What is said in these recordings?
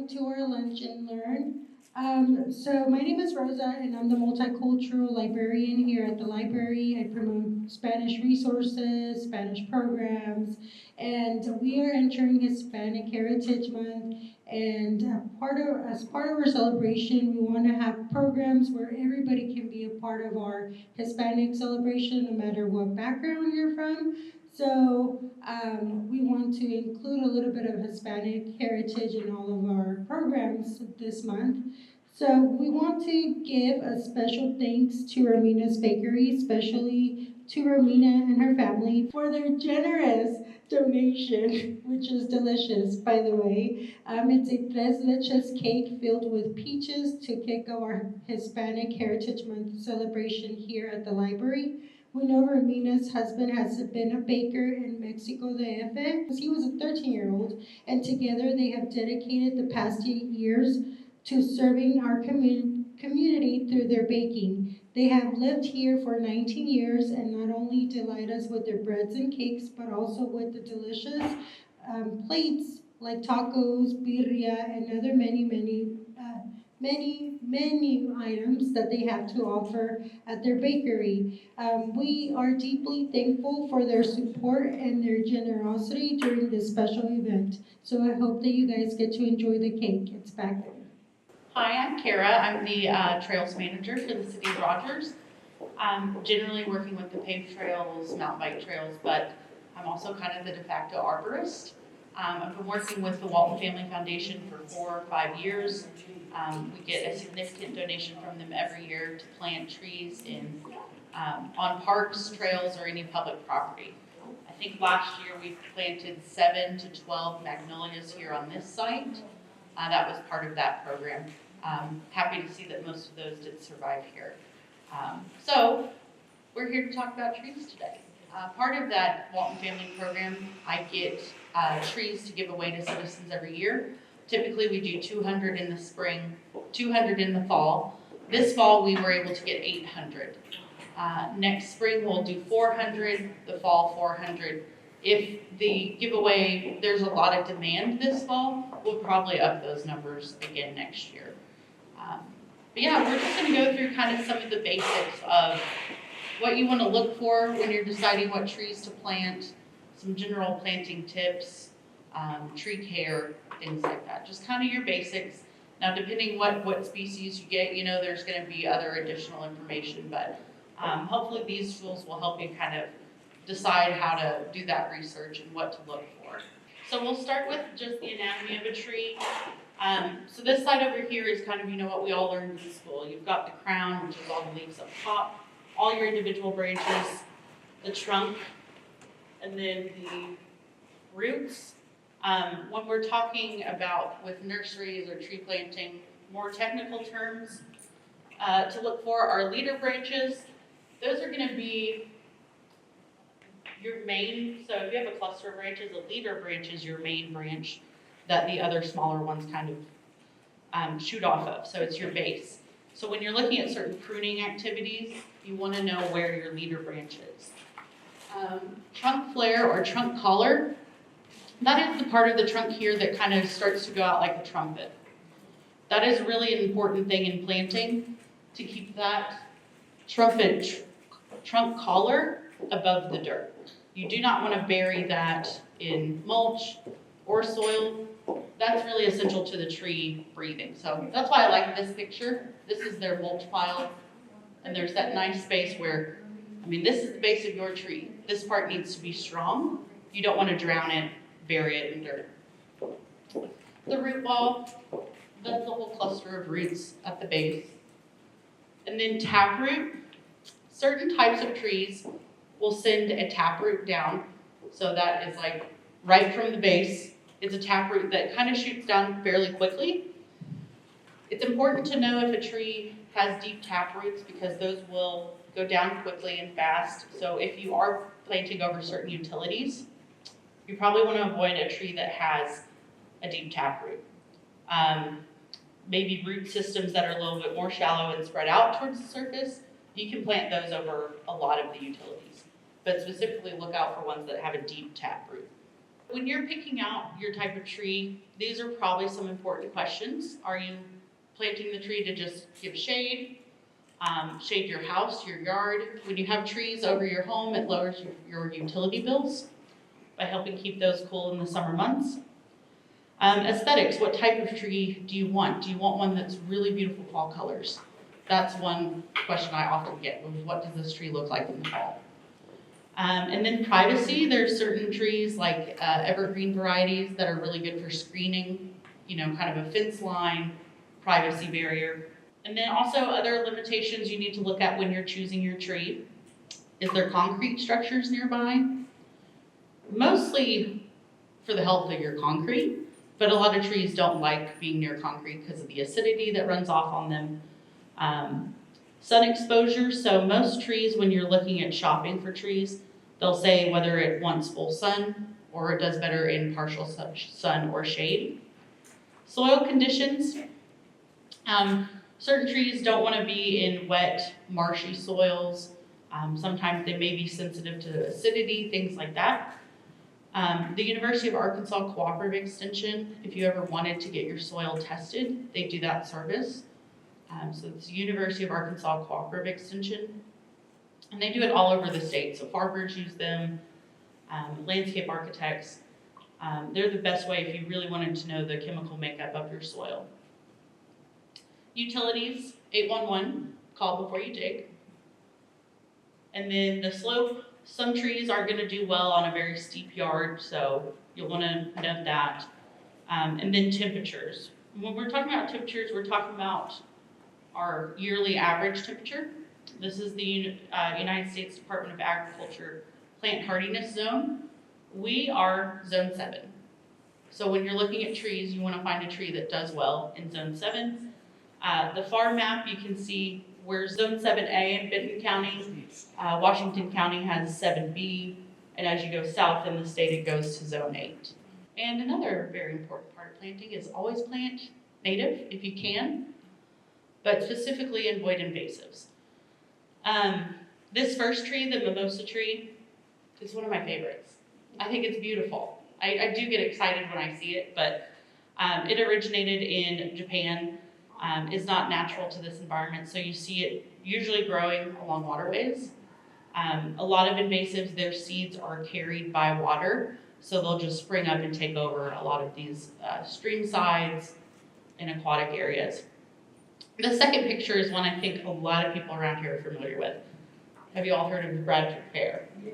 welcome to our Lunch and Learn. So my name is Rosa and I'm the multicultural librarian here at the library. I promote Spanish resources, Spanish programs, and we are entering Hispanic Heritage Month. And as part of our celebration, we want to have programs where everybody can be a part of our Hispanic celebration, no matter what background you're from. So we want to include a little bit of Hispanic heritage in all of our programs this month. So we want to give a special thanks to Romina's Bakery, especially to Romina and her family for their generous donation, which is delicious, by the way. It's a tres leches cake filled with peaches to kick off our Hispanic Heritage Month celebration here at the library. We know Romina's husband has been a baker in Mexico DF because he was a 13-year-old, and together they have dedicated the past 8 years to serving our community through their baking. They have lived here for 19 years and not only delight us with their breads and cakes, but also with the delicious plates like tacos, birria, and other many items that they have to offer at their bakery. We are deeply thankful for their support and their generosity during this special event. So I hope that you guys get to enjoy the cake. It's back there. Hi, I'm Kara. I'm the Trails Manager for the City of Rogers. I'm generally working with the paved trails, mountain bike trails, but I'm also kind of the de facto arborist. I've been working with the Walton Family Foundation for 4 or 5 years. We get a significant donation from them every year to plant trees on parks, trails, or any public property. I think last year we planted 7 to 12 magnolias here on this site. That was part of that program. Happy to see that most of those did survive here. So we're here to talk about trees today. Part of that Walton Family program, I get trees to give away to citizens every year. Typically we do 200 in the spring, 200 in the fall. This fall we were able to get 800. Next spring we'll do 400, the fall 400. If the giveaway, there's a lot of demand this fall, we'll probably up those numbers again next year. But yeah, we're just gonna go through kind of some of the basics of what you wanna look for when you're deciding what trees to plant, some general planting tips, tree care, things like that. Just kind of your basics. Now, depending what species you get, there's gonna be other additional information, but hopefully these tools will help you kind of decide how to do that research and what to look for. So we'll start with just the anatomy of a tree. So this side over here is kind of, what we all learned in school. You've got the crown, which is all the leaves up top, all your individual branches, the trunk, and then the roots. When we're talking about with nurseries or tree planting, more technical terms to look for are leader branches. Those are going to be your main, so if you have a cluster of branches, a leader branch is your main branch that the other smaller ones kind of shoot off of, so it's your base. So when you're looking at certain pruning activities, you want to know where your leader branch is. Trunk flare or trunk collar, that is the part of the trunk here that kind of starts to go out like a trumpet. That is really an important thing in planting, to keep that trunk collar above the dirt. You do not want to bury that in mulch or soil. That's really essential to the tree breathing. So that's why I like this picture. This is their mulch pile, and there's that nice space where, this is the base of your tree. This part needs to be strong. You don't want to drown it, bury it in dirt. The root ball, that's the whole cluster of roots at the base. And then taproot. Certain types of trees will send a taproot down. So that is like right from the base. It's a taproot that kind of shoots down fairly quickly. It's important to know if a tree has deep taproots because those will go down quickly and fast. So if you are planting over certain utilities, you probably want to avoid a tree that has a deep taproot. Maybe root systems that are a little bit more shallow and spread out towards the surface, you can plant those over a lot of the utilities. But specifically look out for ones that have a deep taproot. When you're picking out your type of tree, these are probably some important questions. Are you planting the tree to just give shade? Shade your house, your yard. When you have trees over your home, it lowers your utility bills by helping keep those cool in the summer months. Aesthetics, what type of tree do you want? Do you want one that's really beautiful fall colors? That's one question I often get, what does this tree look like in the fall? And then privacy, there's certain trees like evergreen varieties that are really good for screening, kind of a fence line, privacy barrier. And then also other limitations you need to look at when you're choosing your tree. Is there concrete structures nearby? Mostly for the health of your concrete, but a lot of trees don't like being near concrete because of the acidity that runs off on them. Sun exposure, so most trees, when you're looking at shopping for trees, they'll say whether it wants full sun or it does better in partial sun or shade. Soil conditions, certain trees don't want to be in wet, marshy soils. Sometimes they may be sensitive to acidity, things like that. The University of Arkansas Cooperative Extension, if you ever wanted to get your soil tested, they do that service. So it's University of Arkansas Cooperative Extension. And they do it all over the state. So farmers use them, landscape architects. They're the best way if you really wanted to know the chemical makeup of your soil. Utilities, 811, call before you dig. And then the slope, some trees are going to do well on a very steep yard, so you'll want to note that. And then temperatures. When we're talking about temperatures, we're talking about our yearly average temperature. This is the United States Department of Agriculture Plant Hardiness Zone. We are Zone 7. So when you're looking at trees, you want to find a tree that does well in Zone 7. The far map, you can see where Zone 7A in Benton County, Washington County has 7B, and as you go south in the state, it goes to Zone 8. And another very important part of planting is always plant native if you can, but specifically avoid invasives. This first tree, the mimosa tree, is one of my favorites. I think it's beautiful. I do get excited when I see it, but it originated in Japan. Is not natural to this environment, so you see it usually growing along waterways. A lot of invasives, their seeds are carried by water, so they'll just spring up and take over a lot of these stream sides and aquatic areas. The second picture is one I think a lot of people around here are familiar with. Have you all heard of the Bradford Pear? Yeah.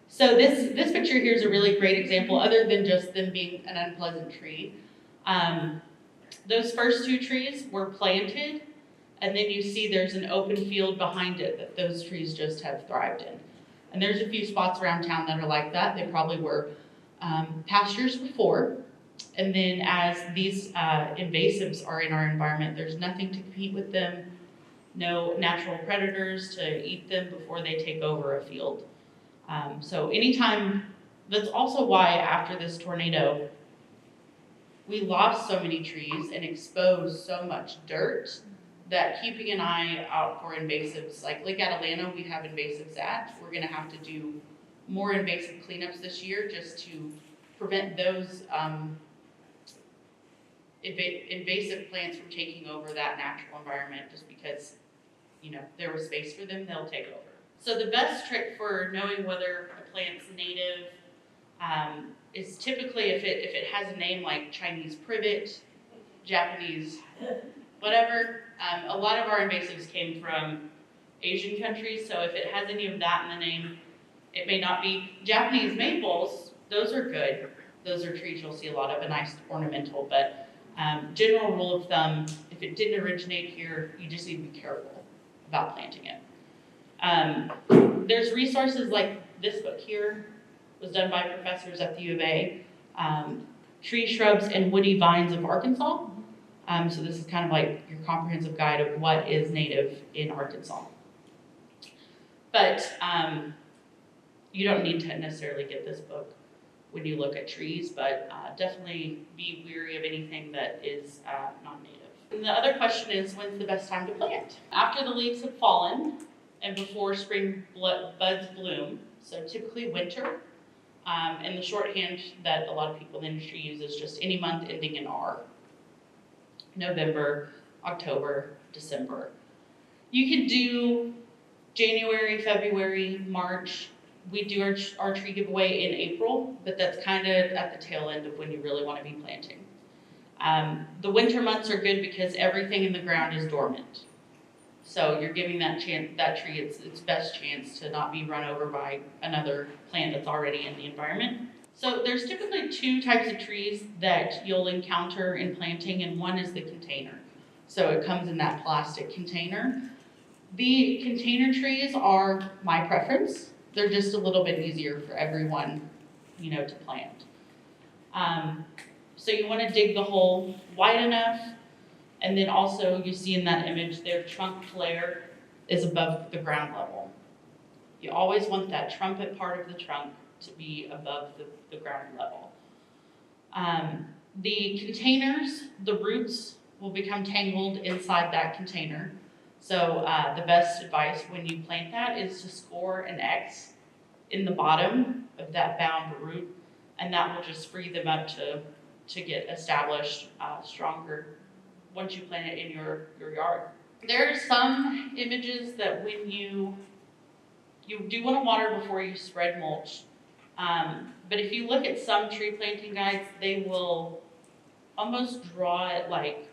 So this picture here is a really great example, other than just them being an unpleasant tree. Those first two trees were planted, and then you see there's an open field behind it that those trees just have thrived in. And there's a few spots around town that are like that. They probably were pastures before. And then as these invasives are in our environment, there's nothing to compete with them, no natural predators to eat them before they take over a field. So anytime, that's also why after this tornado, we lost so many trees and exposed so much dirt that keeping an eye out for invasives, like Lake Atalanta, we have invasives at. We're gonna have to do more invasive cleanups this year just to prevent those invasive plants from taking over that natural environment, just because, there was space for them, they'll take over. So the best trick for knowing whether a plant's native is typically if it has a name like Chinese privet, Japanese, whatever. A lot of our invasives came from Asian countries, so if it has any of that in the name, it may not be. Japanese maples, those are good. Those are trees you'll see a lot of, a nice ornamental, but general rule of thumb, if it didn't originate here, you just need to be careful about planting it. There's resources like this book here, was done by professors at the U of A, Tree, Shrubs, and Woody Vines of Arkansas. So this is kind of like your comprehensive guide of what is native in Arkansas. But you don't need to necessarily get this book when you look at trees, but definitely be wary of anything that is not native. And the other question is, when's the best time to plant? After the leaves have fallen and before spring buds bloom, so typically winter. And the shorthand that a lot of people in the industry use is just any month ending in R. November, October, December. You can do January, February, March. We do our tree giveaway in April, but that's kind of at the tail end of when you really want to be planting. The winter months are good because everything in the ground is dormant. So you're giving that tree its best chance to not be run over by another plant that's already in the environment. So there's typically two types of trees that you'll encounter in planting, and one is the container. So it comes in that plastic container. The container trees are my preference. They're just a little bit easier for everyone, to plant. So you want to dig the hole wide enough, and then also you see in that image their trunk flare is above the ground level. You always want that trumpet part of the trunk to be above the ground level. The containers, the roots will become tangled inside that container. So the best advice when you plant that is to score an X in the bottom of that bound root, and that will just free them up to get established stronger once you plant it in your yard. There are some images that when you do want to water before you spread mulch, but if you look at some tree planting guides, they will almost draw it like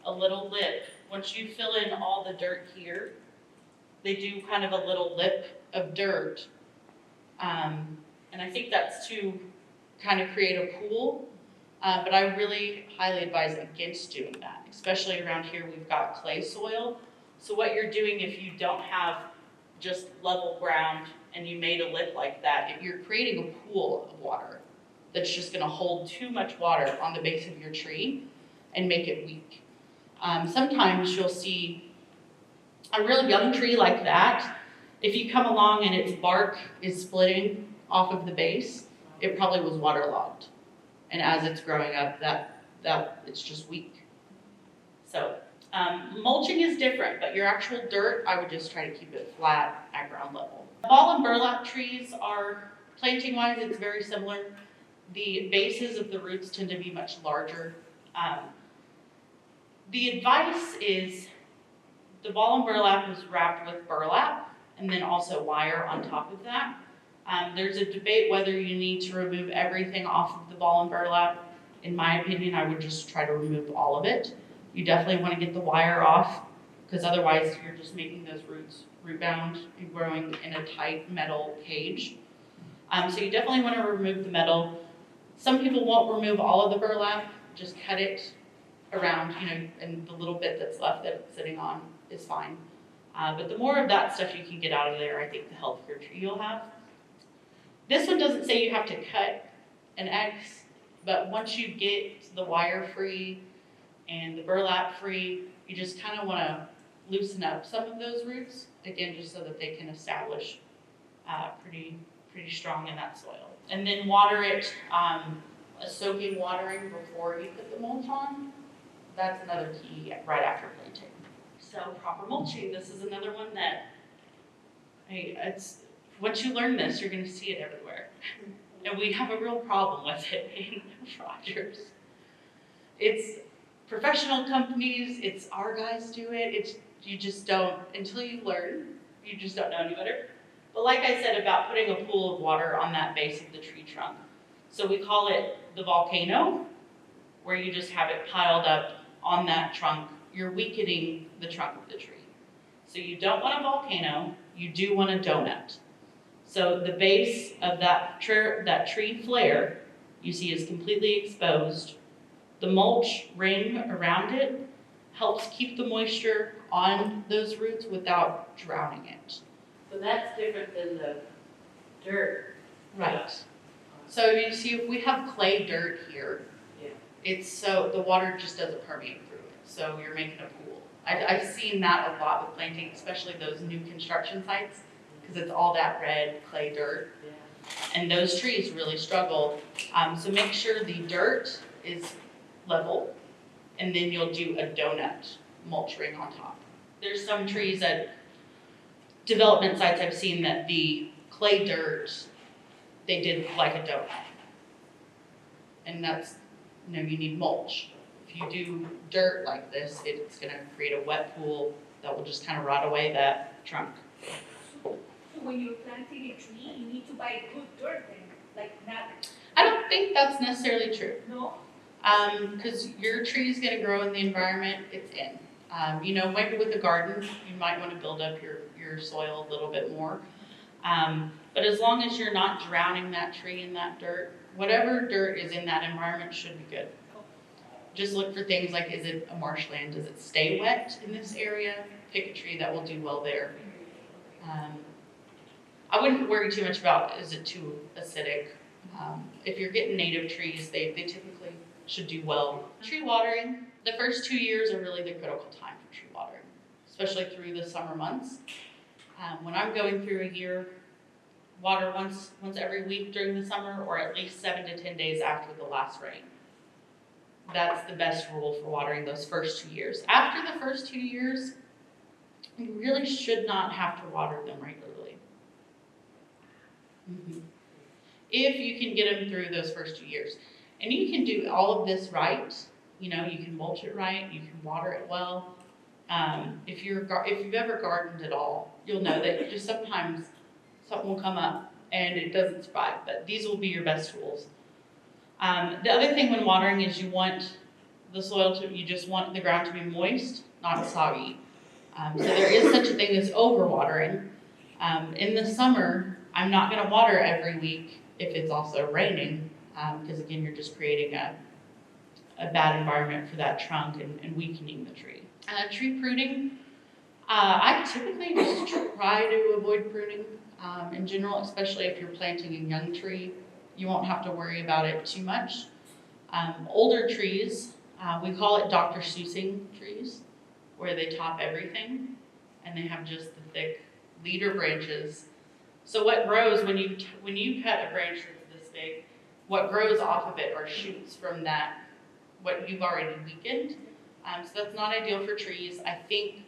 a little lip. Once you fill in all the dirt here, they do kind of a little lip of dirt. And I think that's to kind of create a pool, but I really highly advise against doing that, especially around here we've got clay soil. So what you're doing if you don't have just level ground and you made a lip like that, you're creating a pool of water that's just gonna hold too much water on the base of your tree and make it weak. Sometimes you'll see a real young tree like that. If you come along and its bark is splitting off of the base, it probably was waterlogged. And as it's growing up, that it's just weak. So mulching is different, but your actual dirt, I would just try to keep it flat at ground level. Ball and burlap trees are, planting-wise, it's very similar. The bases of the roots tend to be much larger. The advice is the ball and burlap is wrapped with burlap and then also wire on top of that. There's a debate whether you need to remove everything off of the ball and burlap. In my opinion, I would just try to remove all of it. You definitely want to get the wire off because otherwise you're just making those roots root bound and growing in a tight metal cage. So you definitely want to remove the metal. Some people won't remove all of the burlap, just cut it around, and the little bit that's left that it's sitting on is fine. But the more of that stuff you can get out of there, I think the healthier tree you'll have. This one doesn't say you have to cut an X, but once you get the wire free and the burlap free, you just kind of want to loosen up some of those roots, again, just so that they can establish pretty strong in that soil. And then water it, a soaking watering before you put the mulch on. That's another key right after planting. So proper mulching, this is another one that, once you learn this, you're going to see it everywhere. And we have a real problem with it in Rogers. It's professional companies, it's our guys do it. You just don't, until you learn, you just don't know any better. But like I said about putting a pool of water on that base of the tree trunk. So we call it the volcano, where you just have it piled up on that trunk. You're weakening the trunk of the tree. So you don't want a volcano, you do want a donut. So the base of that tree flare you see is completely exposed. The mulch ring around it helps keep the moisture on those roots without drowning it. So that's different than the dirt. Right. So you see, if we have clay dirt here, it's so the water just doesn't permeate through it. So you're making a pool. I've seen that a lot with planting, especially those new construction sites, because it's all that red clay dirt. And those trees really struggle. So make sure the dirt is level, and then you'll do a donut mulch ring on top. There's some trees at development sites I've seen that the clay dirt they did like a donut. And that's, you need mulch. If you do dirt like this, it's gonna create a wet pool that will just kind of rot away that trunk. So when you're planting a tree, you need to buy good dirt then, like not, I don't think that's necessarily true. no? Because your tree is gonna grow in the environment it's in. Maybe with a garden, you might want to build up your soil a little bit more. But as long as you're not drowning that tree in that dirt, whatever dirt is in that environment should be good. Just look for things like, is it a marshland? Does it stay wet in this area? Pick a tree that will do well there. I wouldn't worry too much about, is it too acidic? If you're getting native trees, they typically should do well. Tree watering, the first 2 years are really the critical time for tree watering, especially through the summer months. When I'm going through a year, water once every week during the summer, or at least 7 to 10 days after the last rain. That's the best rule for watering those first 2 years. After the first 2 years, you really should not have to water them regularly. If you can get them through those first 2 years. And you can do all of this right. You can mulch it right, you can water it well. If you've ever gardened at all, you'll know that just sometimes something will come up and it doesn't survive, but these will be your best tools. The other thing when watering is you want the soil you just want the ground to be moist, not soggy. So there is such a thing as overwatering. In the summer, I'm not gonna water every week if it's also raining, because again, you're just creating a bad environment for that trunk and weakening the tree. Tree pruning, I typically just try to avoid pruning in general, especially if you're planting a young tree. You won't have to worry about it too much. Older trees, we call it Dr. Seussing trees, where they top everything and they have just the thick leader branches. So what grows when you cut a branch that's this big, what grows off of it are shoots from that, what you've already weakened. So that's not ideal for trees. I think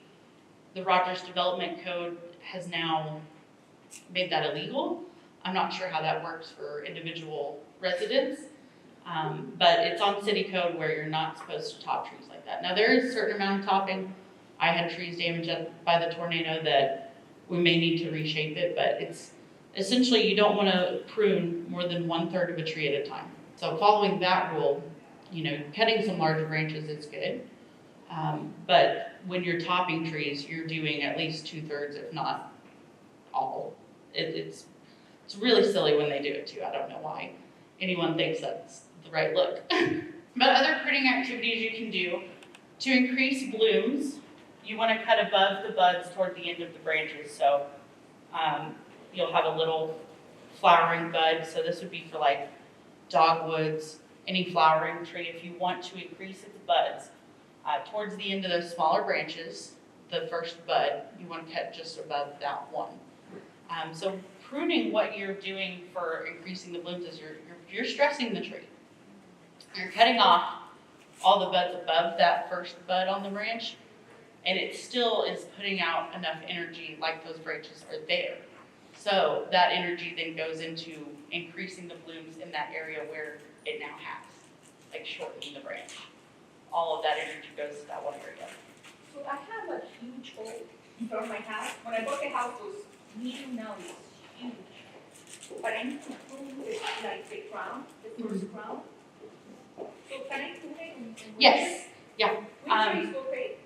the Rogers Development Code has now made that illegal. I'm not sure how that works for individual residents, but it's on city code where you're not supposed to top trees like that. Now there is a certain amount of topping. I had trees damaged by the tornado that we may need to reshape it, but it's essentially you don't want to prune more than 1/3 of a tree at a time. So following that rule, cutting some larger branches is good. But when you're topping trees, you're doing at least 2/3, if not all. It's really silly when they do it too. I don't know why anyone thinks that's the right look. But other pruning activities you can do to increase blooms, you want to cut above the buds toward the end of the branches. So you'll have a little flowering bud. So this would be for like dogwoods, any flowering tree. If you want to increase its buds, towards the end of those smaller branches, the first bud, you want to cut just above that one. So pruning, what you're doing for increasing the blooms is you're stressing the tree. You're cutting off all the buds above that first bud on the branch, and it still is putting out enough energy like those branches are there. So that energy then goes into increasing the blooms in that area where it now has, like shortening the branch. All of that energy goes to that one area. So I have a huge hole in front of my house. When I bought the house, it was medium, now it's huge. But I need to prune it, like the crown, the first crown. So can I prune it in winter? Yes, yeah. Winter is okay?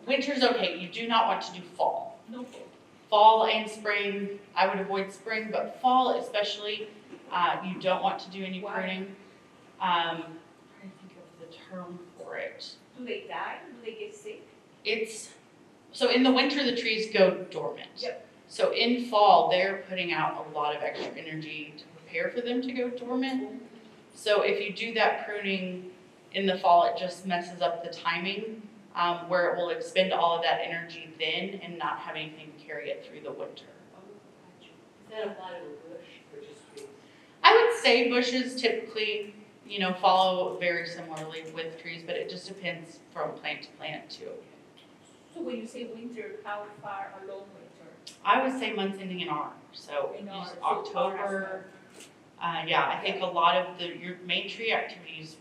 Winter's okay. You do not want to do fall. No fall. Fall and spring, I would avoid spring, but fall especially, you don't want to do any Why? pruning. I'm trying to think of the term for it. Do they die? Do they get sick? So in the winter, the trees go dormant. Yep. So in fall, they're putting out a lot of extra energy to prepare for them to go dormant. So if you do that pruning in the fall, it just messes up the timing, where it will expend all of that energy then and not have anything to carry it through the winter. Is that applied to a bush or just trees? I would say bushes typically, follow very similarly with trees, but it just depends from plant to plant too. So when you say winter, how far along winter? I would say months ending in R. So In R, use so October, Yeah, I think a lot of your main tree activities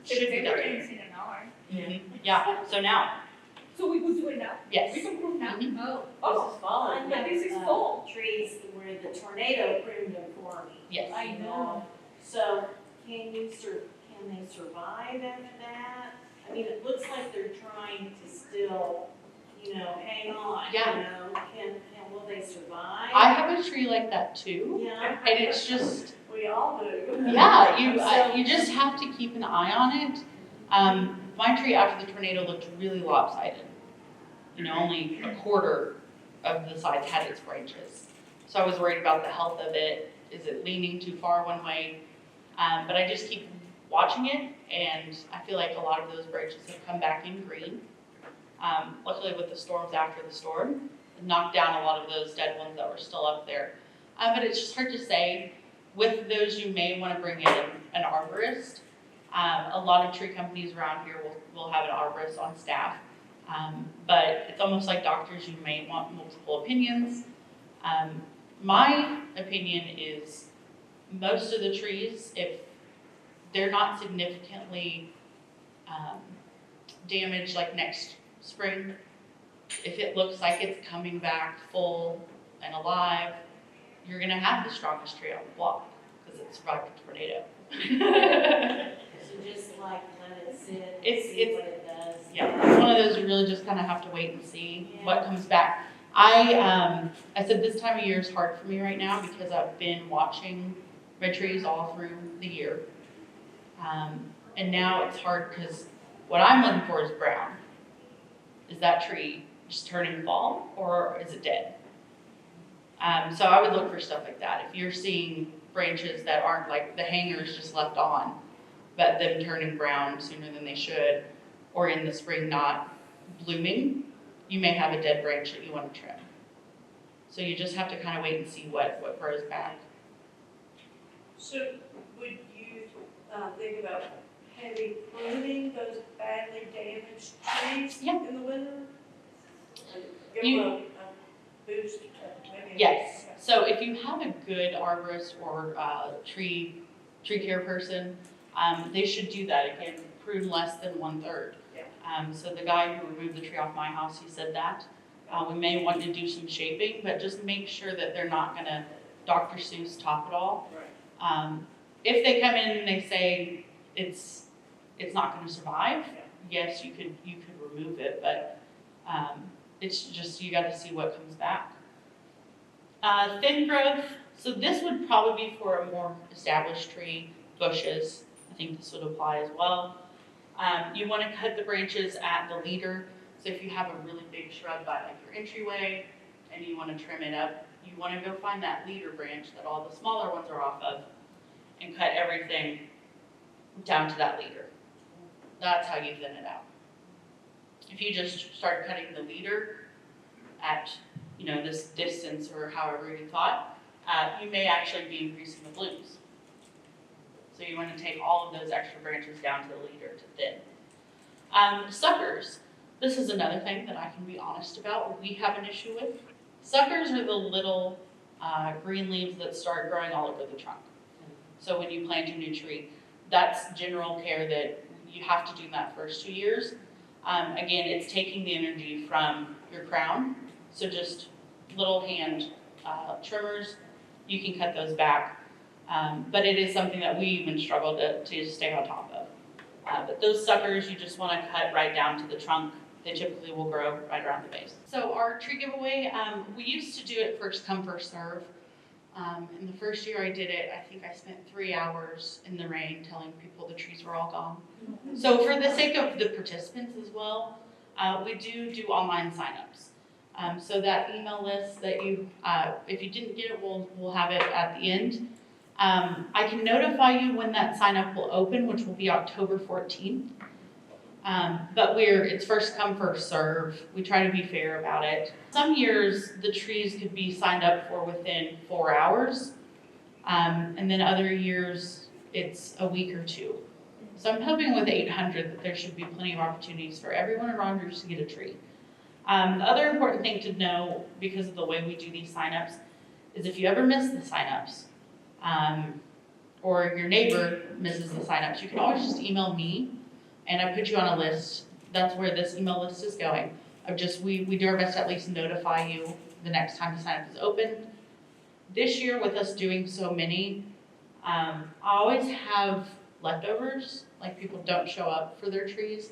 should be done. in an hour. Mhm. Yeah, so now, So we will do it now? yes. We can prove now? Mhm. This is fall. I know this is fall. Trees where the tornado pruned them for me. Yes. I know. So can they survive after that? I mean, it looks like they're trying to still, hang on, Yeah. will they survive? I have a tree like that too, Yeah. and it's just, We all do. yeah, So- you just have to keep an eye on it. My tree after the tornado looked really lopsided. Only a quarter of the sides had its branches. So I was worried about the health of it. Is it leaning too far one way? But I just keep watching it, and I feel like a lot of those branches have come back in green. Luckily with the storms after the storm, it knocked down a lot of those dead ones that were still up there. But it's just hard to say. With those, you may want to bring in an arborist. A lot of tree companies around here will have an arborist on staff. But it's almost like doctors, you may want multiple opinions. My opinion is most of the trees, if they're not significantly damaged like next spring, if it looks like it's coming back full and alive, you're gonna have the strongest tree on the block because it survived a tornado. So just like let it sit, It's- see what it does. Yeah, it's one of those you really just kind of have to wait and see what comes back. I said this time of year is hard for me right now because I've been watching my trees all through the year. And now it's hard because what I'm looking for is brown. Is that tree just turning fall or is it dead? So I would look for stuff like that. If you're seeing branches that aren't like the hangers just left on, but them turning brown sooner than they should, or in the spring not blooming, you may have a dead branch that you want to trim. So you just have to kind of wait and see what grows back. So would you think about heavy pruning those badly damaged trees Yeah. in the winter? Give You- them a boost, maybe? Yes. So if you have a good arborist or tree care person, they should do that. Again, prune less than 1/3. Yeah. So the guy who removed the tree off my house, he said that. We may want to do some shaping, but just make sure that they're not gonna Dr. Seuss top it all. Right. If they come in and they say it's not gonna survive, yes, you could remove it, but it's just, you gotta see what comes back. Thin growth, so this would probably be for a more established tree, bushes. I think this would apply as well. You wanna cut the branches at the leader. So if you have a really big shrub by like your entryway and you wanna trim it up, you wanna go find that leader branch that all the smaller ones are off of and cut everything down to that leader. That's how you thin it out. If you just start cutting the leader at, this distance or however you thought, you may actually be increasing the blooms. So you want to take all of those extra branches down to the leader to thin. Suckers. This is another thing that I can be honest about we have an issue with. Suckers are the little green leaves that start growing all over the trunk. So when you plant a new tree, that's general care that you have to do in that first 2 years. Again, it's taking the energy from your crown. So just little hand trimmers, you can cut those back. But it is something that we even struggle to stay on top of. But those suckers, you just want to cut right down to the trunk. They typically will grow right around the base. So our tree giveaway, we used to do it first come, first serve. In the first year I did it, I think I spent 3 hours in the rain telling people the trees were all gone. So for the sake of the participants as well, we do online signups. So that email list that you, if you didn't get it, we'll have it at the end. I can notify you when that sign up will open, which will be October 14th. But it's first come, first serve. We try to be fair about it. Some years, the trees could be signed up for within 4 hours. And then other years, it's a week or two. So I'm hoping with 800 that there should be plenty of opportunities for everyone in Rogers to get a tree. The other important thing to know, because of the way we do these signups, is if you ever miss the signups, or your neighbor misses the signups, you can always just email me and I put you on a list. That's where this email list is going. We do our best to at least notify you the next time the sign up is open. This year with us doing so many, I always have leftovers, like people don't show up for their trees.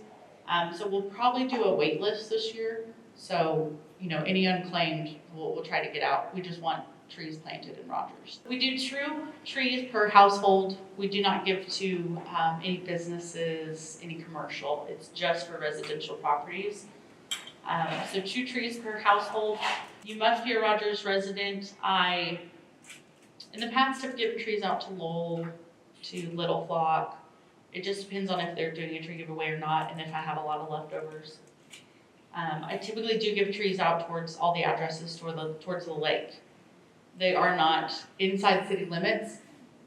So we'll probably do a wait list this year. So, any unclaimed, we'll try to get out. We just want trees planted in Rogers. We do 2 trees per household. We do not give to any businesses, any commercial. It's just for residential properties. So 2 trees per household. You must be a Rogers resident. In the past, have given trees out to Lowell, to Little Flock. It just depends on if they're doing a tree giveaway or not, and if I have a lot of leftovers. I typically do give trees out towards all the addresses towards the lake. They are not inside city limits,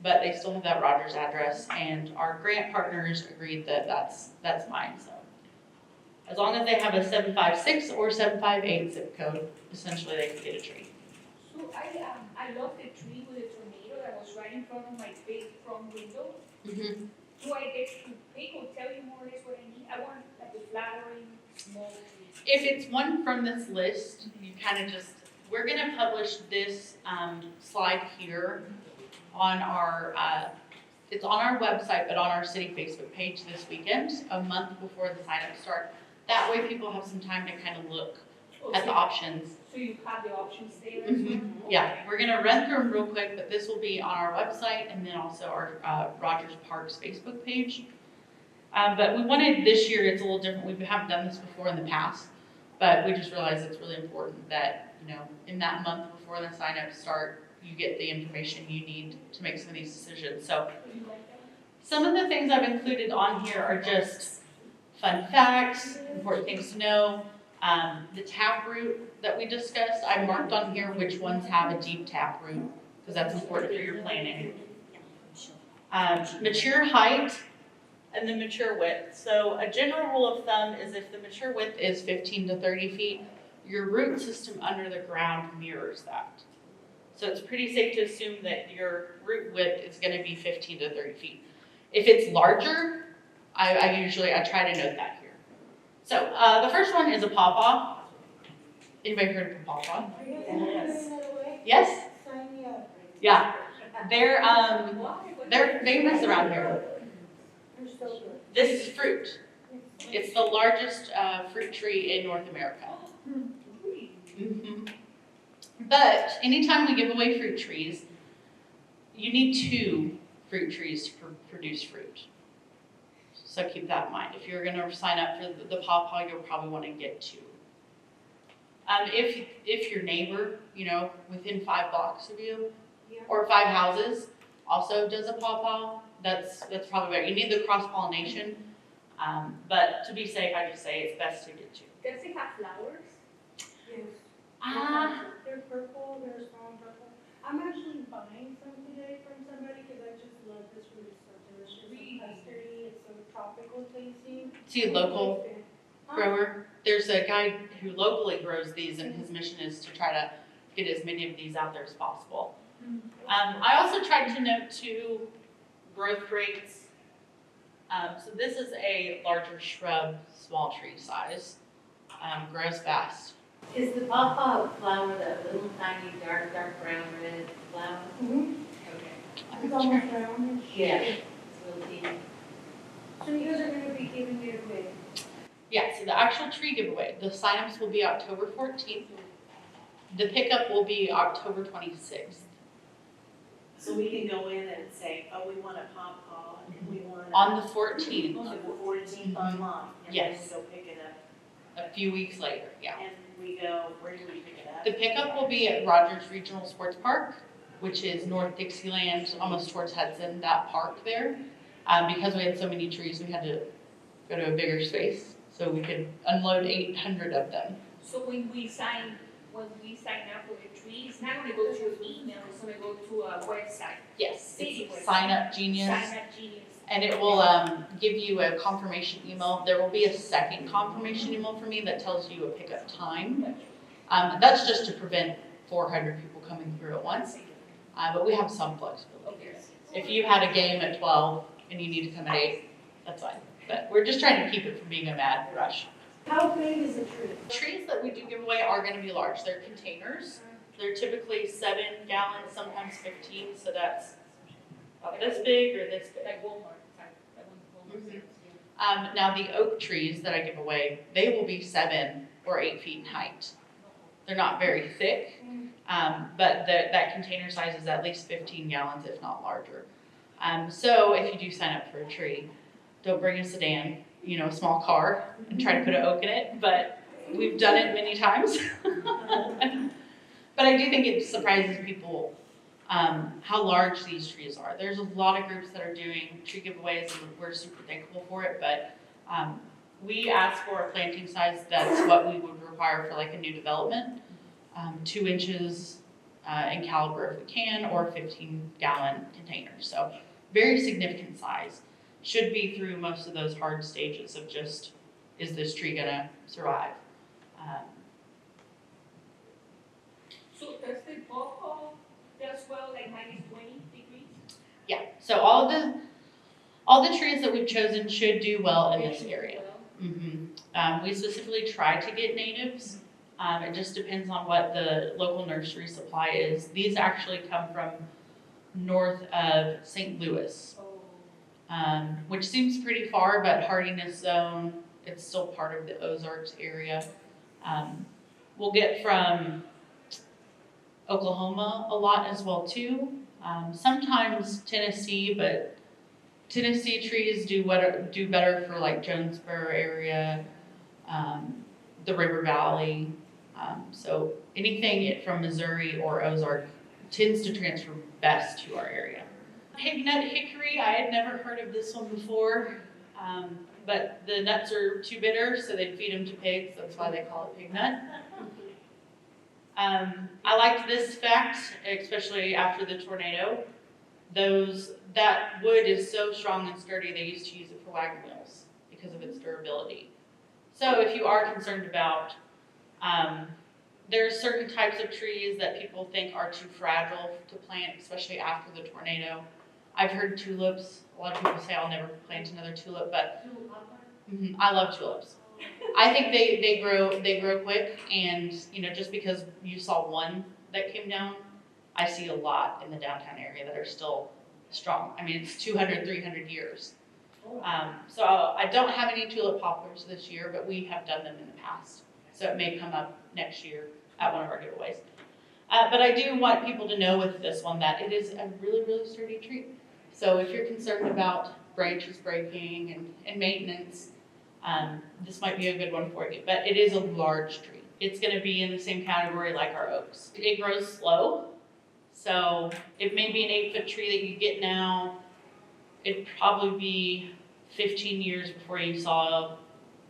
but they still have that Rogers address, and our grant partners agreed that that's mine. So as long as they have a 756 or 758 zip code, essentially they can get a tree. So I love the tree with the tornado that was right in front of my big front window. Mm-hmm. Do I get to pick or tell you more or less what I need? I want like a flowering, small tree. If it's one from this list, you kind of we're gonna publish this slide here on our, it's on our website, but on our city Facebook page this weekend, a month before the sign-ups start. That way people have some time to kind of look at the options. So you have the options there as well? Yeah, we're gonna run through them real quick, but this will be on our website and then also our Rogers Parks Facebook page. But we wanted this year, it's a little different. We haven't done this before in the past, but we just realized it's really important that, in that month before the sign-ups start, you get the information you need to make some of these decisions. So some of the things I've included on here are just fun facts, important things to know. The tap root that we discussed, I marked on here which ones have a deep tap root, because that's important for your planting. Mature height and the mature width. So a general rule of thumb is if the mature width is 15 to 30 feet, your root system under the ground mirrors that. So it's pretty safe to assume that your root width is going to be 15 to 30 feet. If it's larger, I try to note that here. So the first one is a pawpaw. Anybody heard of a pawpaw? Yes. Yes? Sign me up. Yeah. They're famous around here. They're so good. This is fruit. It's the largest fruit tree in North America. Mm-hmm. But anytime we give away fruit trees, you need 2 fruit trees to produce fruit. So keep that in mind. If you're going to sign up for the pawpaw, you'll probably want to get 2. If your neighbor, within 5 blocks of you, or 5 houses, also does a pawpaw, that's probably better. You need the cross-pollination, but to be safe, I just say it's best to get 2. Does it have flowers? Yes. They're purple, they're small and purple. I'm actually buying some today from somebody because I just love this fruit. It's so delicious. It's custardy, it's so tropical tasting. See a local grower. There's a guy who locally grows these, and his mission is to try to get as many of these out there as possible. I also tried to note 2 growth rates. So this is a larger shrub, small tree size, grows fast. Is the pawpaw flower that little tiny dark brown red flower? Mm-hmm. Okay. It's almost round. Yeah. It's little teeny. So you guys are gonna be giving it away. Yeah, so the actual tree giveaway, the signups will be October 14th. The pickup will be October 26th. So we can go in and say, oh, we want a pawpaw, and we want On the 14th, on the 14th online. And Yes. then we go pick it up, a few weeks later, yeah. and we go, where do we pick it up? The pickup will be at Rogers Regional Sports Park, which is North Dixieland, almost towards Hudson, that park there. Because we had so many trees, we had to go to a bigger space, so we could unload 800 of them. So when we sign up for the tree, it's not gonna go to your email, it's gonna go to a website. Yes, City it's website. Sign Up Genius. Sign Up Genius. And it will give you a confirmation email. There will be a second confirmation email for me that tells you a pickup time. That's just to prevent 400 people coming through at once. But we have some flexibility. Okay. If you had a game at 12 and you need to come at 8, that's fine. But we're just trying to keep it from being a mad rush. How big is a tree? Trees that we do give away are going to be large. They're containers. They're typically 7 gallons, sometimes 15, so that's about this big or this big. Like Walmart, like when Walmart. Mhm. Now the oak trees that I give away, they will be 7 or 8 feet in height. They're not very thick, but that container size is at least 15 gallons, if not larger. So if you do sign up for a tree, don't bring a sedan, a small car, and try to put an oak in it, but we've done it many times. But I do think it surprises people how large these trees are. There's a lot of groups that are doing tree giveaways, and we're super thankful for it, but we ask for a planting size that's what we would require for like a new development, 2 inches in caliber if we can, or 15-gallon containers. So very significant size. Should be through most of those hard stages of just, is this tree gonna survive? So does the ball does well like -20 degrees? Yeah, so all the trees that we've chosen should do well in this area. We specifically try to get natives. It just depends on what the local nursery supply is. These actually come from north of St. Louis, which seems pretty far, but hardiness zone, it's still part of the Ozarks area. We'll get from Oklahoma a lot as well too. Sometimes Tennessee, but Tennessee trees do better for like Jonesboro area, the River Valley. So anything from Missouri or Ozark tends to transfer best to our area. Pignut hickory, I had never heard of this one before, but the nuts are too bitter, so they feed them to pigs. That's why they call it pignut. I liked this fact, especially after the tornado. That wood is so strong and sturdy, they used to use it for wagon wheels because of its durability. So if you are concerned about, there are certain types of trees that people think are too fragile to plant, especially after the tornado. I've heard tulips. A lot of people say I'll never plant another tulip, but I love tulips. I think they grow quick, and just because you saw one that came down, I see a lot in the downtown area that are still strong. I mean, it's 200, 300 years. So I don't have any tulip poplars this year, but we have done them in the past. So it may come up next year at one of our giveaways. But I do want people to know with this one that it is a really, really sturdy tree. So if you're concerned about branches breaking and maintenance, this might be a good one for you. But it is a large tree. It's going to be in the same category like our oaks. It grows slow. So it may be an 8-foot tree that you get now. It'd probably be 15 years before you saw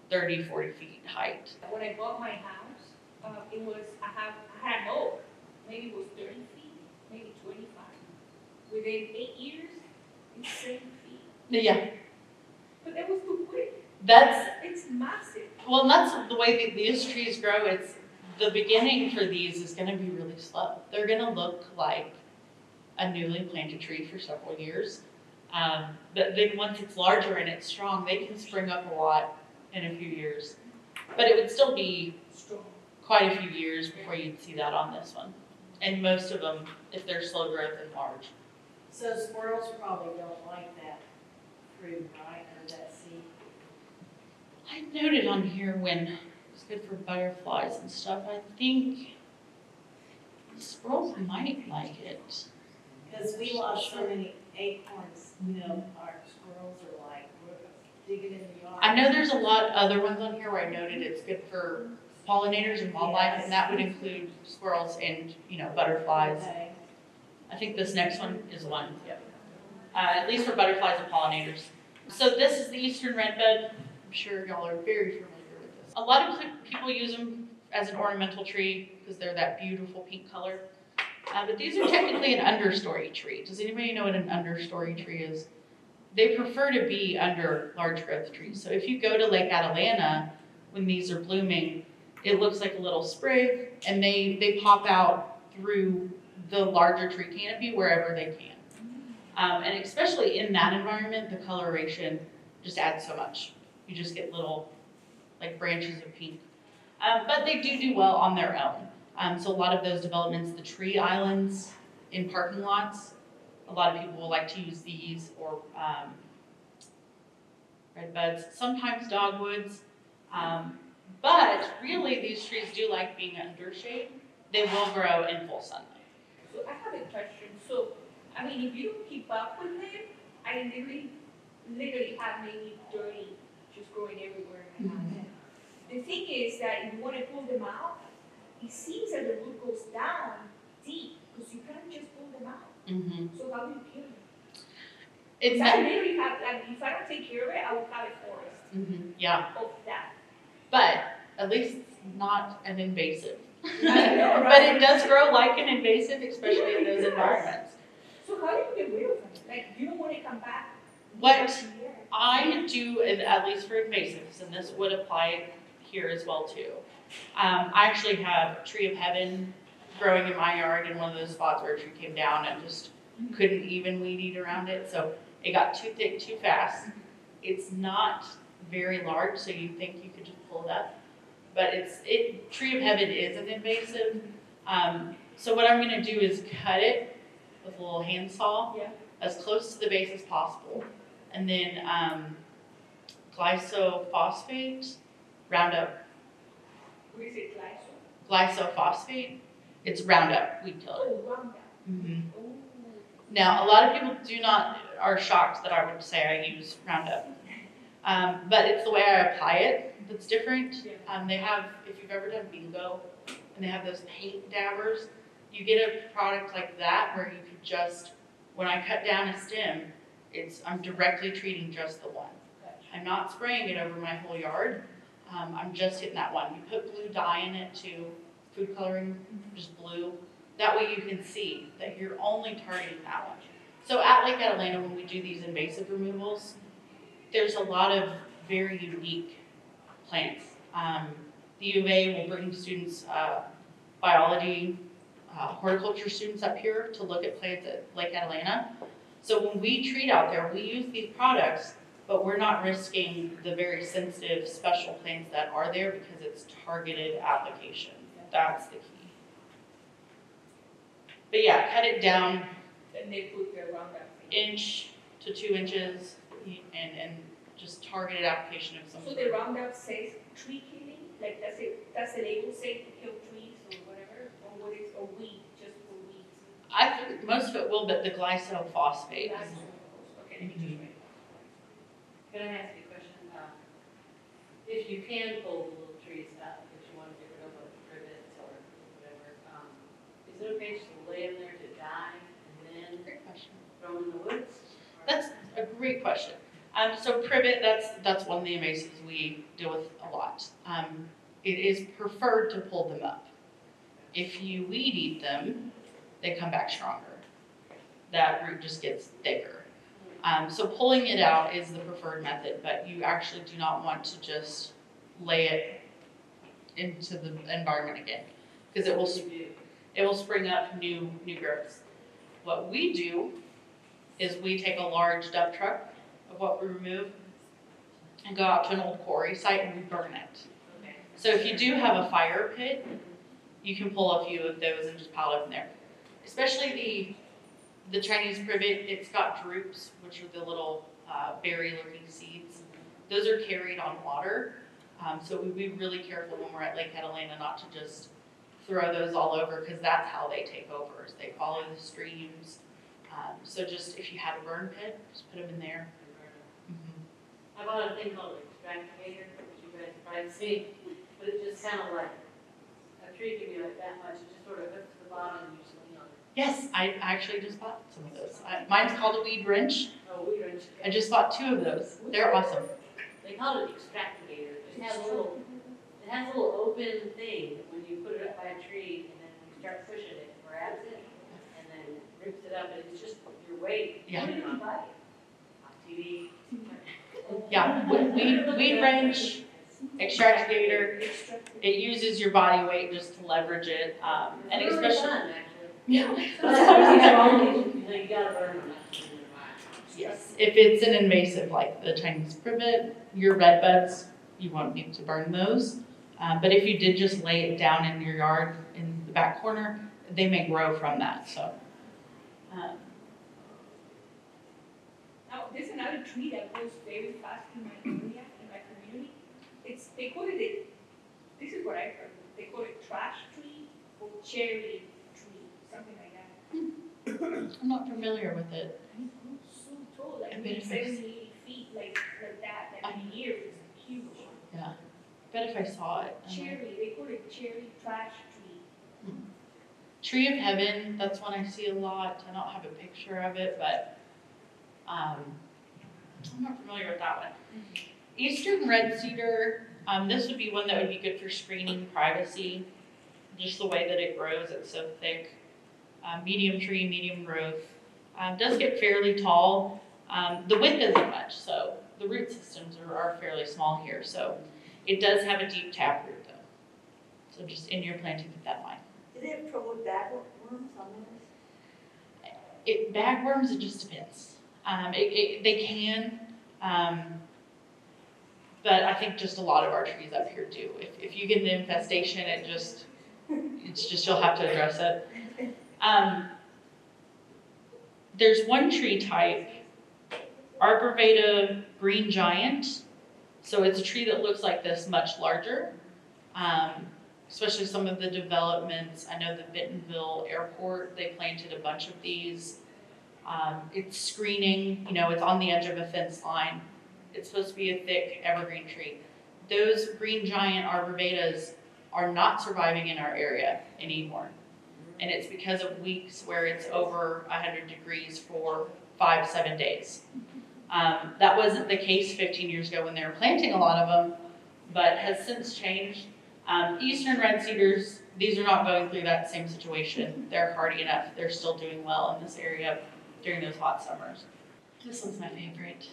30, 40 feet height. When I bought my house, it was, I had an oak, maybe it was 30 feet, maybe 25. Within 8 years, it's 7 feet. Yeah. But that was too quick. It's massive. Well, and that's the way that these trees grow. It's the beginning for these is going to be really slow. They're going to look like a newly planted tree for several years. But then once it's larger and it's strong, they can spring up a lot in a few years. But it would still be quite a few years before you'd see that on this one. And most of them, if they're slow growth and large. So squirrels probably don't like that fruit, right, or that seed? I noted on here when it's good for butterflies and stuff. I think squirrels might like it. Because we lost so many acorns, our squirrels are like, we're digging in the yard. I know there's a lot of other ones on here where I noted it's good for pollinators and wildlife, and that would include squirrels and, butterflies. Okay. I think this next one is one, at least for butterflies and pollinators. So this is the eastern redbud. I'm sure y'all are very familiar with this. A lot of people use them as an ornamental tree because they're that beautiful pink color. But these are technically an understory tree. Does anybody know what an understory tree is? They prefer to be under large growth trees. So if you go to Lake Atalanta, when these are blooming, it looks like a little sprig, and they pop out through the larger tree canopy wherever they can. And especially in that environment, the coloration just adds so much. You just get little like branches of pink. But they do well on their own. So a lot of those developments, the tree islands in parking lots, a lot of people will like to use these or red buds, sometimes dogwoods. But really these trees do like being under shade. They will grow in full sunlight. So I have a question. So, I mean, if you don't keep up with them, I literally have maybe 30 just growing everywhere in my house. The thing is that if you want to pull them out, it seems that the root goes down deep because you can't just pull them out. Mm-hmm. So how do you kill them? It's I literally have, like, if I don't take care of it, I will have a forest yeah, of that. but at least it's not an invasive. I know, But right? it does grow like an invasive, especially in those Yeah, it does. environments. So how do you get rid of them? Like, you don't want to come back. What I do, and at least for invasives, and this would apply here as well too. I actually have Tree of Heaven growing in my yard in one of those spots where a tree came down and just couldn't even weed eat around it. So it got too thick too fast. It's not very large, so you think you could just pull it up. But Tree of Heaven is an invasive. So what I'm gonna do is cut it with a little hand saw as close to the base as possible. And then glyphosate, Roundup. What is it, glyphosate? Glyphosate, it's Roundup weed killer. Oh, Roundup. Mm-hmm. Oh. Now, a lot of people are shocked that I would say I use Roundup. But it's the way I apply it that's different. They have, if you've ever done bingo, and they have those paint dabbers, you get a product like that where you could just, when I cut down a stem, I'm directly treating just the one. I'm not spraying it over my whole yard. I'm just hitting that one. You put blue dye in it too, food coloring, just blue. That way you can see that you're only targeting that one. So at Lake Atalanta, when we do these invasive removals, there's a lot of very unique plants. The U of A will bring students, biology, horticulture students up here to look at plants at Lake Atalanta. So when we treat out there, we use these products, but we're not risking the very sensitive special plants that are there because it's targeted application. That's the key. But yeah, cut it down And they put the Roundup. inch to 2 inches and just targeted application of some So sort. the Roundup says tree killing? Like, does the label say to kill trees or whatever? Or weed, just for weeds? I think most of it will, but the glyphosate. That's- Okay, let me just write. Can I ask you a question? If you can pull the little trees out, if you want to get rid of the rivets or whatever, is it okay just to lay them there to die and then Great question. throw them in the woods? That's a great question. So privet, that's one of the invasives we deal with a lot. It is preferred to pull them up. If you weed eat them, they come back stronger. That root just gets thicker. So pulling it out is the preferred method, but you actually do not want to just lay it into the environment again, because it will spring up new growths. What we do is we take a large dump truck of what we remove and go out to an old quarry site and we burn it. Okay. So if you do have a fire pit, you can pull a few of those and just pile it in there. Especially the Chinese privet, it's got drupes, which are the little berry-looking seeds. Those are carried on water, so we'd be really careful when we're at Lake Atalanta not to just throw those all over, because that's how they take over, is they follow the streams. So just if you had a burn pit, just put them in there. I bought a thing called an extractivator, which you guys probably see, but it's just kind of like, a tree can be like that much, it just sort of hooks to the bottom and you just lean on it. Yes, I actually just bought some of those. Mine's called a weed wrench. Oh, we wrench. I just bought 2 of those. They're awesome. They call it extractivator, it has a little open thing that when you put it up by a tree and then you start pushing it, it grabs it and then rips it up and it's just your weight. Yeah. Put it on bike. On TV. Yeah, weed wrench, extractivator. It uses your body weight just to leverage it, and It's really especially. fun, actually. Yeah. You gotta burn them. Yes. If it's an invasive like the Chinese privet, your red buds, you won't need to burn those. But if you did just lay it down in your yard in the back corner, they may grow from that. So. Now, there's another tree that grows very fast in my area, in my community. They call it, this is what I heard, they call it trash tree or cherry tree, something like that. I'm not familiar with it. So tall, like I bet maybe if I 70, 80 feet, like that, like in years, it's huge. Yeah. I bet if I saw it. Cherry, they call it cherry trash tree. Tree of Heaven, that's one I see a lot. I don't have a picture of it, but I'm not familiar with that one. Eastern red cedar, this would be one that would be good for screening privacy. Just the way that it grows, it's so thick. Medium tree, medium growth. Does get fairly tall. The width isn't much, so the root systems are fairly small here. So it does have a deep taproot though. So just in your planting, keep that in mind. Do they have trouble with bagworms on those? Bagworms, it just depends. They can, but I think just a lot of our trees up here do. If you get an infestation, it's just you'll have to address it. There's one tree type, Arborvita green giant. So it's a tree that looks like this, much larger. Especially some of the developments. I know the Bentonville Airport, they planted a bunch of these. It's screening, it's on the edge of a fence line. It's supposed to be a thick evergreen tree. Those green giant arborvitas are not surviving in our area anymore. And it's because of weeks where it's over 100 degrees for 5-7 days. That wasn't the case 15 years ago when they were planting a lot of them, but has since changed. Eastern red cedars, these are not going through that same situation. They're hardy enough. They're still doing well in this area during those hot summers. This one's my favorite.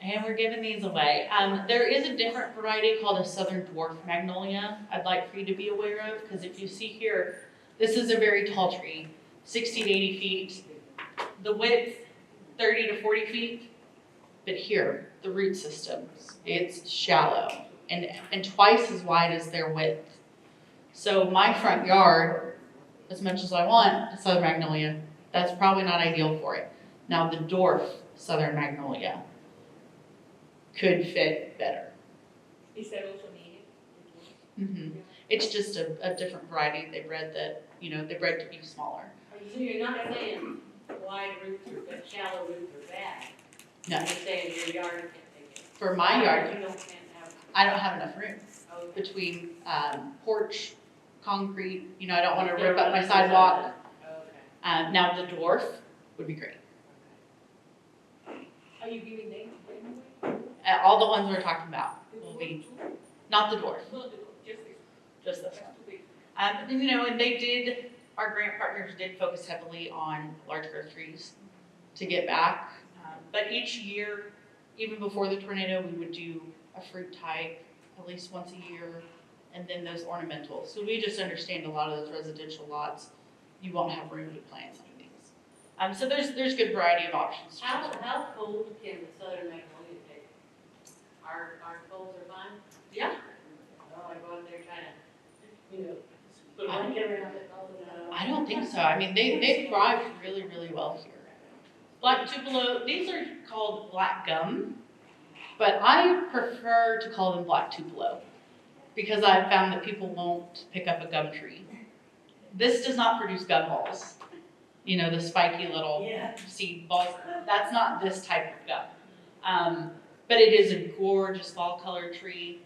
And we're giving these away. There is a different variety called a southern dwarf magnolia I'd like for you to be aware of, because if you see here, this is a very tall tree, 60 to 80 feet. The width, 30 to 40 feet. But here, the root systems, it's shallow and twice as wide as their width. So my front yard, as much as I want a southern magnolia, that's probably not ideal for it. Now the dwarf southern magnolia could fit better. Is that also native? It's just a different variety. They bred that, they bred to be smaller. So you're not saying wide roots or shallow roots are bad? No. You're saying your yard can't take it? For my yard, You can't have. I don't have enough room Okay. between porch, concrete, I don't want to rip up my sidewalk. Okay. Now the dwarf would be great. Are you giving them away? All the ones we're talking about will be, not the dwarf, No, just this, just this that's one. too big. And our grant partners did focus heavily on large growth trees to get back. But each year, even before the tornado, we would do a fruit type at least once a year, and then those ornamentals. So we just understand a lot of those residential lots, you won't have room to plant some of these. So there's good variety of options. to choose from. How cold can the southern magnolia take? Our colds are fine? Yeah. Oh, I go out there trying to, put a blanket around it all the time. I don't think so. I mean, they thrive really, really well here. Black tupelo, these are called black gum, but I prefer to call them black tupelo because I've found that people won't pick up a gum tree. This does not produce gum balls. The spiky little seed balls. That's not this type of gum. But it is a gorgeous fall color tree,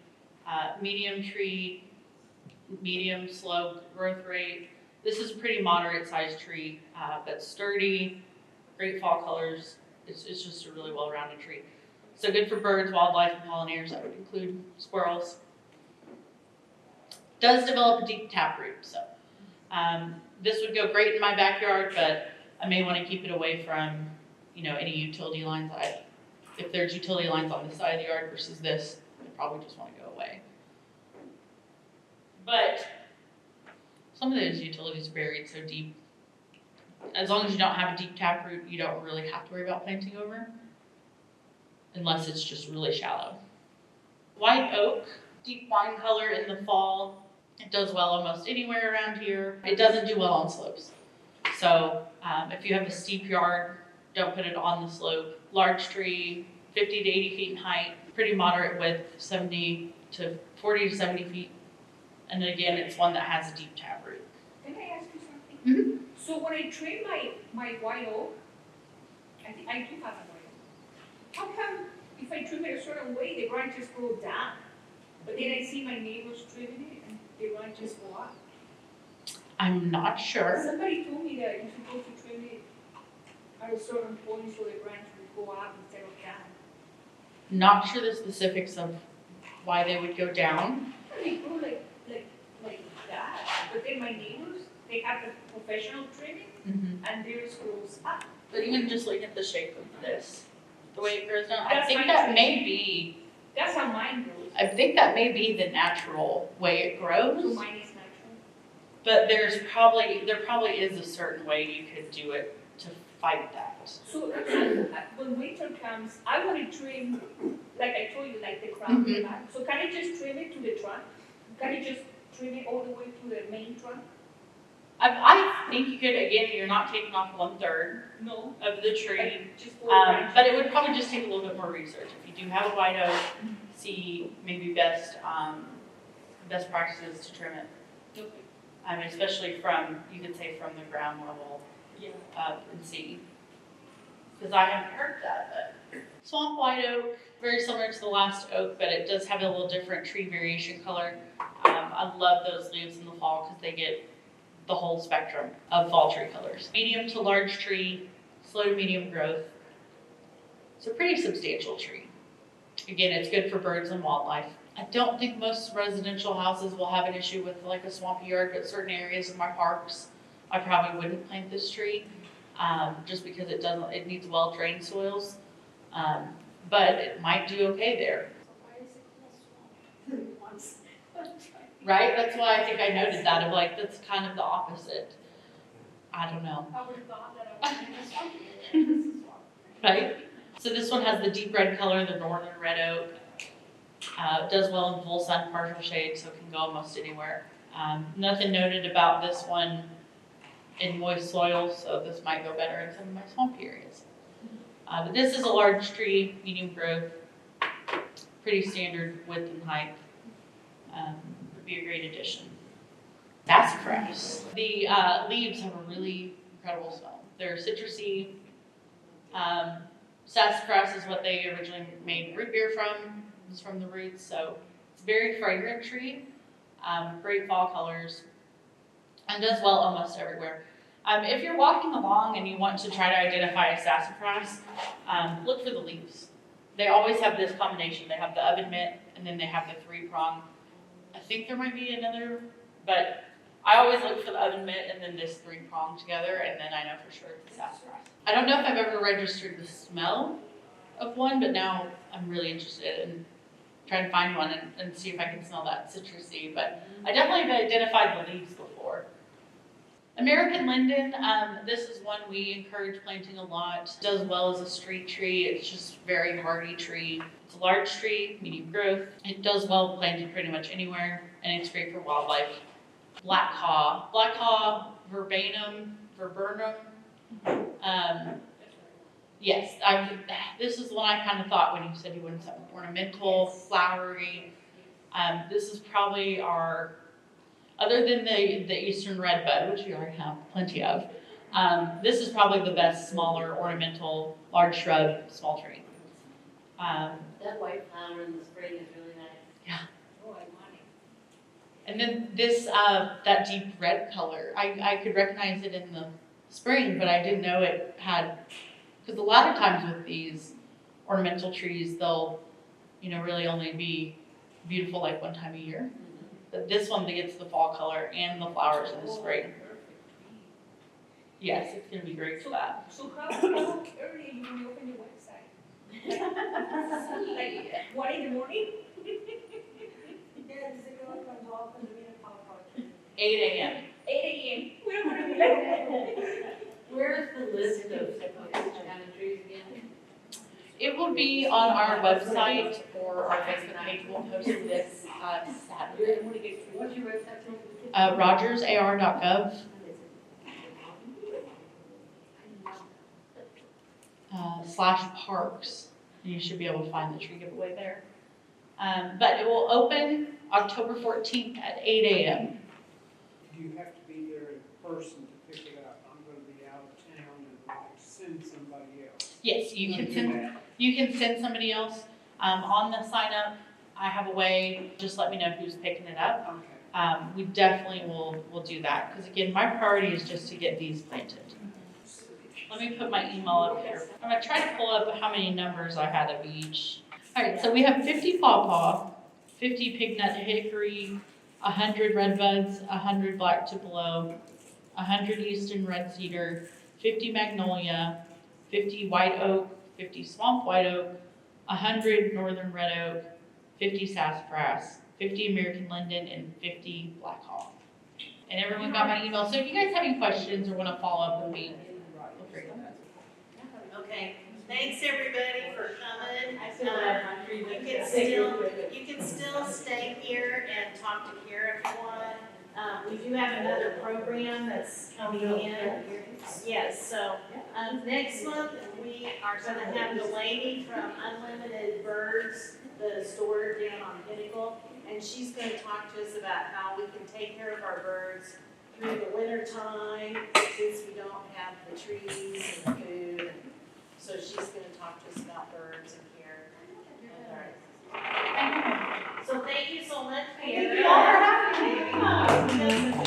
medium tree, medium slow growth rate. This is a pretty moderate sized tree, but sturdy, great fall colors. It's just a really well-rounded tree. So good for birds, wildlife, and pollinators. That would include squirrels. Does develop a deep taproot, so this would go great in my backyard, but I may want to keep it away from, any utility lines. If there's utility lines on this side of the yard versus this, I probably just want to go away. But some of those utilities are buried so deep, as long as you don't have a deep taproot, you don't really have to worry about planting over, unless it's just really shallow. White oak, deep wine color in the fall. It does well almost anywhere around here. It doesn't do well on slopes. So if you have a steep yard, don't put it on the slope. Large tree, 50 to 80 feet in height, pretty moderate width, 40 to 70 feet. And then again, it's one that has a deep taproot. Can I ask you something? Mhm. So when I trim my white oak, I think I do have a white oak. How come if I trim it a certain way, the branches grow down? But then I see my neighbors trimming it and the branches go up. I'm not sure. Somebody told me that you're supposed to trim it at a certain point so the branch would go up instead of down. Not sure the specifics of why they would go down. They grow like that. But then my neighbors, they have the professional trimming and theirs grows up. But even just looking at the shape of this, the way it grows down, I That's think my that tree. may be, That's how mine grows. I think that may be the natural way it So grows. mine is natural. But there probably is a certain way you could do it to fight that. So when winter comes, I want to trim, like I told you, like the crown of the back. So can I just trim it to the trunk? Can I just trim it all the way to the main trunk? I think you could, again, you're not taking off 1/3 No. of the tree. Like just four branches? But it would probably just take a little bit more research. If you do have a white oak, see maybe best practices to trim it. Okay. Especially you could say from the ground level Yeah. up and see. Because I haven't heard that, but swamp white oak, very similar to the last oak, but it does have a little different tree variation color. I love those leaves in the fall because they get the whole spectrum of fall tree colors. Medium to large tree, slow to medium growth. It's a pretty substantial tree. Again, it's good for birds and wildlife. I don't think most residential houses will have an issue with like a swampy yard, but certain areas of my parks, I probably wouldn't plant this tree, just because it needs well-drained soils. But it might do okay there. Why is it called swamp? Right? That's why I think I noted that, of like, that's kind of the opposite. I don't know, I would have thought that I was in a swamp area. This is swamp. right? So this one has the deep red color, the northern red oak. It does well in full sun, partial shade, so it can go almost anywhere. Nothing noted about this one in moist soils, so this might go better in some of my swampy areas. But this is a large tree, medium growth, pretty standard width and height. Would be a great addition. Sassafras. The leaves have a really incredible smell. They're citrusy. Sassafras is what they originally made root beer from. It's from the roots, so it's a very fragrant tree. Great fall colors, and does well almost everywhere. If you're walking along and you want to try to identify a sassafras, look for the leaves. They always have this combination. They have the oven mitt, and then they have the 3-prong. I think there might be another, but I always look for the oven mitt and then this 3-prong together, and then I know for sure it's a sassafras. I don't know if I've ever registered the smell of one, but now I'm really interested in trying to find one and see if I can smell that citrusy. But I definitely have identified the leaves before. American linden, this is one we encourage planting a lot. It does well as a street tree. It's just a very hardy tree. It's a large tree, medium growth. It does well planted pretty much anywhere, and it's great for wildlife. Black haw, viburnum. Yes, this is one I kind of thought when you said you wanted something ornamental, flowery. This is probably our, other than the eastern redbud, which we already have plenty of, this is probably the best smaller ornamental, large shrub, small tree. That white flower in the spring is really nice. Yeah. Oh, I want it. And then this, that deep red color, I could recognize it in the spring, but I didn't know it had, because a lot of times with these ornamental trees, they'll, really only be beautiful like one time a year. But this one gets the fall color and the flowers in the spring. Yes, it's gonna be great for that. So how early you will open your website? Like 1 in the morning? Yeah, does it go up on top and we have power 8 a.m. 8 a.m. We're gonna be like, Where is the list of kind of trees again? It will be on our website or our Facebook page. We'll post this Saturday. What's your website? RogersAR.gov /parks. You should be able to find the tree giveaway there. But it will open October 14th at 8 a.m. Do you have to be there in person to pick it up? I'm gonna be out of town and I'll send somebody else. Yes, you can Do send. that. You can send somebody else. On the sign up, I have a way, just let me know who's picking it up. Okay. We definitely will do that, because again, my priority is just to get these planted. Let me put my email up here. I'm gonna try to pull up how many numbers I had of each. All right, so we have 50 pawpaw, 50 pignut hickory, 100 redbuds, 100 black tupelo, 100 eastern red cedar, 50 magnolia, 50 white oak, 50 swamp white oak, 100 northern red oak, 50 sassafras, 50 American linden, and 50 black hawk. And everyone got my email, so if you guys have any questions or wanna follow up with me, feel free. Okay, thanks everybody for coming. I still have my tree. You can still stay here and talk to Kara if you want. We do have another program that's coming in. Yes, so, next month, we are gonna have Delaney from Unlimited Birds, the store down on Pinnacle, and she's gonna talk to us about how we can take care of our birds through the winter time, since we don't have the trees and the food. So she's gonna talk to us about birds and care. All right. So thank you so much, Kara. Thank you all for having me. Because